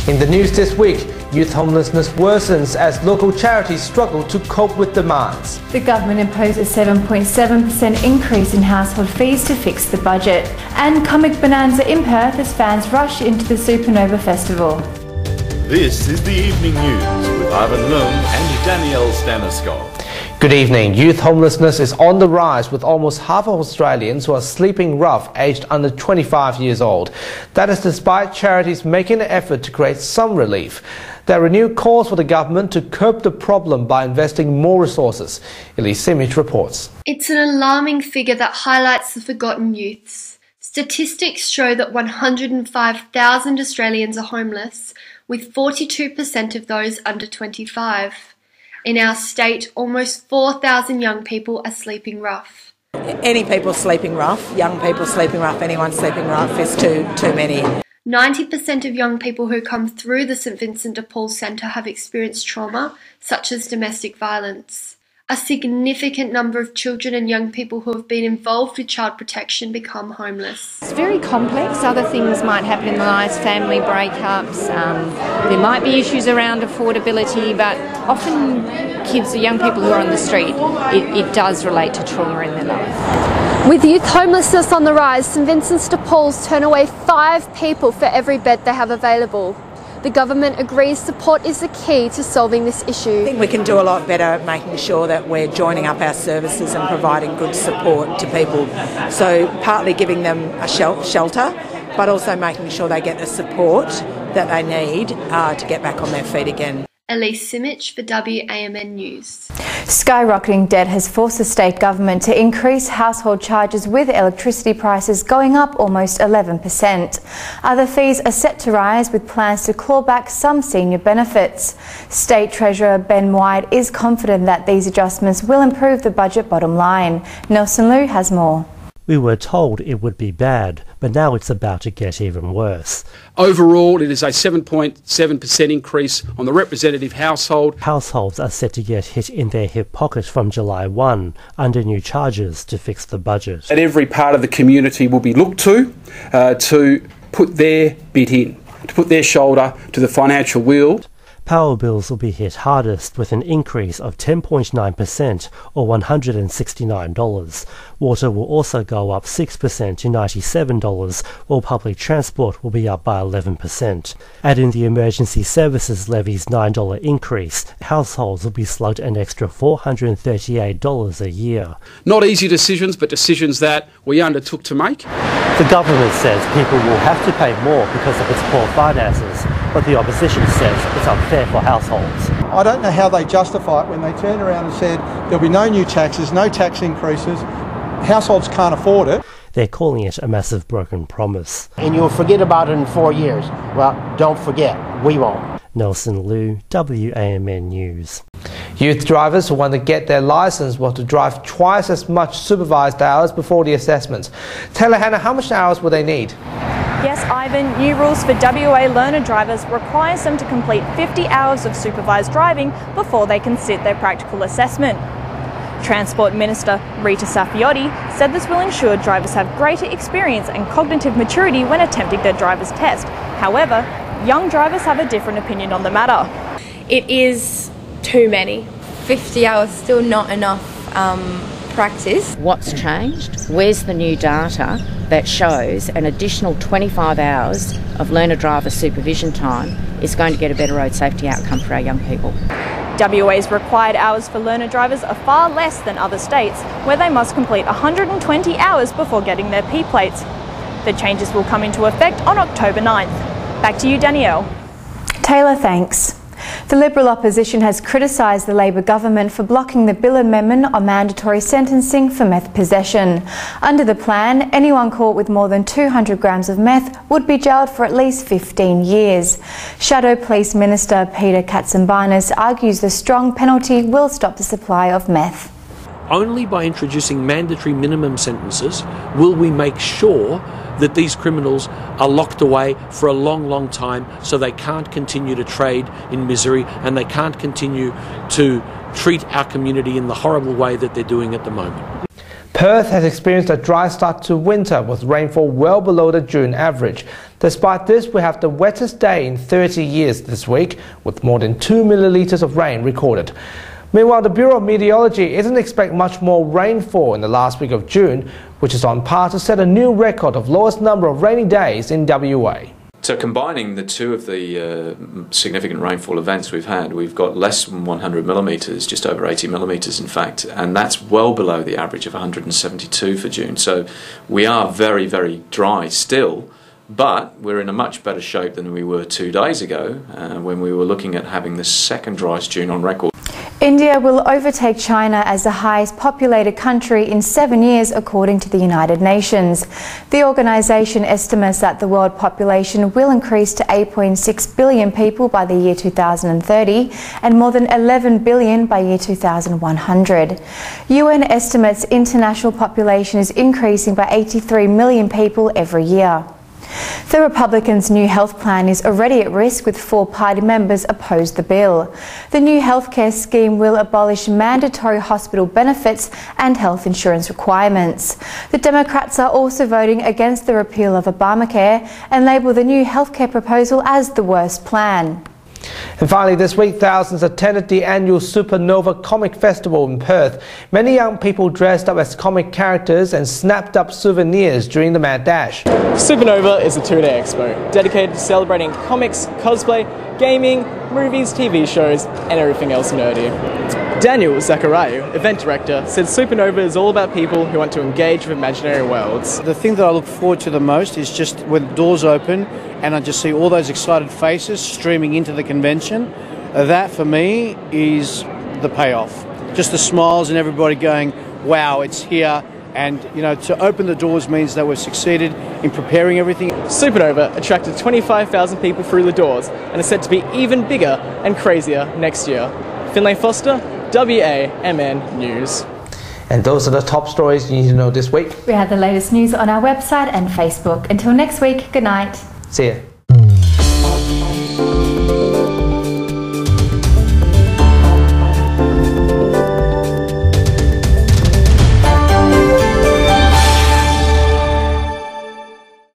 In the news this week, youth homelessness worsens as local charities struggle to cope with demands. The government imposed a 7.7% increase in household fees to fix the budget. And Comic Bonanza in Perth as fans rush into the Supernova Festival. This is the Evening News with Ivan Leung and Danielle Staniskov. Good evening. Youth homelessness is on the rise, with almost half of Australians who are sleeping rough aged under 25 years old. That is despite charities making an effort to create some relief. There are renewed calls for the government to curb the problem by investing more resources. Elise Simic reports. It's an alarming figure that highlights the forgotten youths. Statistics show that 105,000 Australians are homeless, with 42% of those under 25. In our state, almost 4,000 young people are sleeping rough. Any people sleeping rough, young people sleeping rough, anyone sleeping rough is too many. 90% of young people who come through the St Vincent de Paul Centre have experienced trauma, such as domestic violence. A significant number of children and young people who have been involved with child protection become homeless. It's very complex. Other things might happen in the lives, family breakups. There might be issues around affordability, but often kids or young people who are on the street, it does relate to trauma in their life. With youth homelessness on the rise, St Vincent's de Paul's turn away 5 people for every bed they have available. The government agrees support is the key to solving this issue. I think we can do a lot better at making sure that we're joining up our services and providing good support to people. So partly giving them a shelter, but also making sure they get the support that they need to get back on their feet again. Elise Simic for WAMN News. Skyrocketing debt has forced the state government to increase household charges, with electricity prices going up almost 11%. Other fees are set to rise, with plans to claw back some senior benefits. State Treasurer Ben White is confident that these adjustments will improve the budget bottom line. Nelson Liu has more. We were told it would be bad, but now it's about to get even worse. Overall, it is a 7.7% increase on the representative household. Households are set to get hit in their hip pocket from July 1 under new charges to fix the budget. And every part of the community will be looked to put their bit in, to put their shoulder to the financial wheel. Power bills will be hit hardest, with an increase of 10.9% or $169. Water will also go up 6% to $97, while public transport will be up by 11%. Add in the Emergency Services Levy's $9 increase, households will be slugged an extra $438 a year. Not easy decisions, but decisions that we undertook to make. The government says people will have to pay more because of its poor finances, but the opposition says it's unfair for households. I don't know how they justify it when they turn around and said there'll be no new taxes, no tax increases, households can't afford it. They're calling it a massive broken promise. And you'll forget about it in 4 years. Well, don't forget, we won't. Nelson Liu, WAMN News. Youth drivers who want to get their licence will have to drive twice as much supervised hours before the assessment. Taylor Hannah, how much hours will they need? Yes, Ivan, new rules for WA learner drivers requires them to complete 50 hours of supervised driving before they can sit their practical assessment. Transport Minister Rita Safiotti said this will ensure drivers have greater experience and cognitive maturity when attempting their driver's test. However, young drivers have a different opinion on the matter. It is too many. 50 hours still not enough practice. What's changed? Where's the new data that shows an additional 25 hours of learner driver supervision time is going to get a better road safety outcome for our young people? WA's required hours for learner drivers are far less than other states, where they must complete 120 hours before getting their P plates. The changes will come into effect on October 9th. Back to you, Danielle. Taylor, thanks. The Liberal opposition has criticised the Labor government for blocking the bill amendment on mandatory sentencing for meth possession. Under the plan, anyone caught with more than 200 grams of meth would be jailed for at least 15 years. Shadow Police Minister Peter Katsambanis argues the strong penalty will stop the supply of meth. Only by introducing mandatory minimum sentences will we make sure that these criminals are locked away for a long, long time, so they can't continue to trade in misery and they can't continue to treat our community in the horrible way that they're doing at the moment. Perth has experienced a dry start to winter, with rainfall well below the June average. Despite this, we have the wettest day in 30 years this week, with more than 2 millilitres of rain recorded. Meanwhile, the Bureau of Meteorology isn't expecting much more rainfall in the last week of June, which is on par to set a new record of lowest number of rainy days in WA. So combining the two of the significant rainfall events we've had, we've got less than 100 millimetres, just over 80 millimetres in fact, and that's well below the average of 172 for June. So we are very, very dry still, but we're in a much better shape than we were 2 days ago when we were looking at having the second driest June on record. India will overtake China as the highest populated country in 7 years, according to the United Nations. The organisation estimates that the world population will increase to 8.6 billion people by the year 2030 and more than 11 billion by year 2100. UN estimates international population is increasing by 83 million people every year. The Republicans' new health plan is already at risk, with 4 party members oppose the bill. The new healthcare scheme will abolish mandatory hospital benefits and health insurance requirements. The Democrats are also voting against the repeal of Obamacare and label the new healthcare proposal as the worst plan. And finally, this week, thousands attended the annual Supernova Comic Festival in Perth. Many young people dressed up as comic characters and snapped up souvenirs during the mad dash. Supernova is a 2-day expo dedicated to celebrating comics, cosplay, gaming, movies, TV shows, and everything else nerdy. Daniel Zachariah, event director, said Supernova is all about people who want to engage with imaginary worlds. The thing that I look forward to the most is just when the doors open and I just see all those excited faces streaming into the convention. That for me is the payoff. Just the smiles and everybody going, wow, it's here. And, you know, to open the doors means that we've succeeded in preparing everything. Supernova attracted 25,000 people through the doors and is set to be even bigger and crazier next year. Finlay Foster, WAMN News. And those are the top stories you need to know this week. We have the latest news on our website and Facebook. Until next week, good night. See ya.